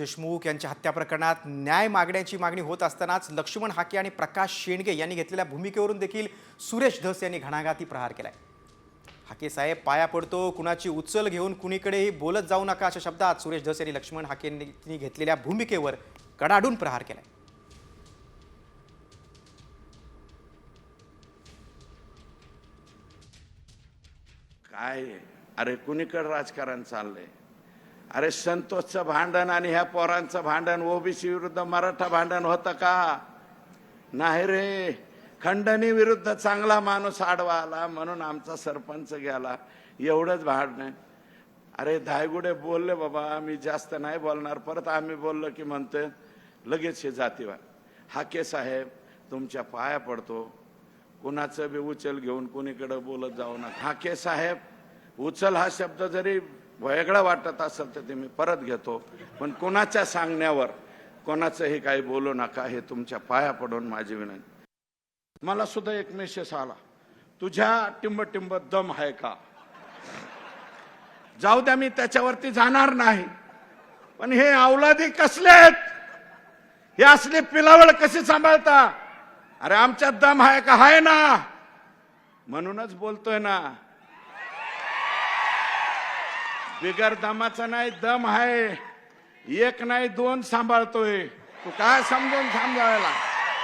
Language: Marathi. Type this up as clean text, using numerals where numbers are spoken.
देशमुख यांच्या हत्या प्रकरणात न्याय मागण्याची मागणी होत असतानाच लक्ष्मण हाके आणि प्रकाश शेंडगे यांनी घेतलेल्या भूमिकेवरून देखील सुरेश धस यांनी घणाघाती प्रहार केलाय। हाके साहेब पाया पडतो, कुणाची उचल घेऊन कुणीकडेही बोलत जाऊ नका अशा शब्दात सुरेश धस यांनी लक्ष्मण हाकेंनी घेतलेल्या भूमिकेवर कडाडून प्रहार केलाय। काय अरे कुणीकडे राजकारण चाललंय? अरे संतोषचं भांडण आणि ह्या पोरांचं भांडण ओबीसी विरुद्ध मराठा भांडण होतं का? नाही रे, खंडणी विरुद्ध चांगला माणूस आडवा आला म्हणून आमचा सरपंच गेला, एवढंच भांडण। अरे धायगुडे बोलले बाबा मी जास्त नाही बोलणार, परत आम्ही बोललो की म्हणतोय लगेच हे जातीवाद। हाके साहेब तुमच्या पाया पडतो, कुणाचं बी उचल घेऊन कुणीकडे बोलत जाऊ नका। हाके साहेब उचल हा शब्द जरी वेगळा वाटत असेल तर ते मी परत घेतो, पण कोणाच्या सांगण्यावर कोणाचंही काही बोलू नका, हे तुमच्या पाया पडून माझी विनंती। मला सुद्धा एक मेसेज आला, तुझ्या टिंब दम आहे का? जाऊ द्या, मी त्याच्यावरती जाणार नाही, पण हे औलादी कसले आहेत, हे असले पिलावळ कशी सांभाळता? अरे आमच्यात दम आहे का? आहे ना, म्हणूनच बोलतोय ना। बिगर दमाचा नाही, दम आहे, एक नाही दोन सांभाळतोय। तू काय समजून सांभाळायला?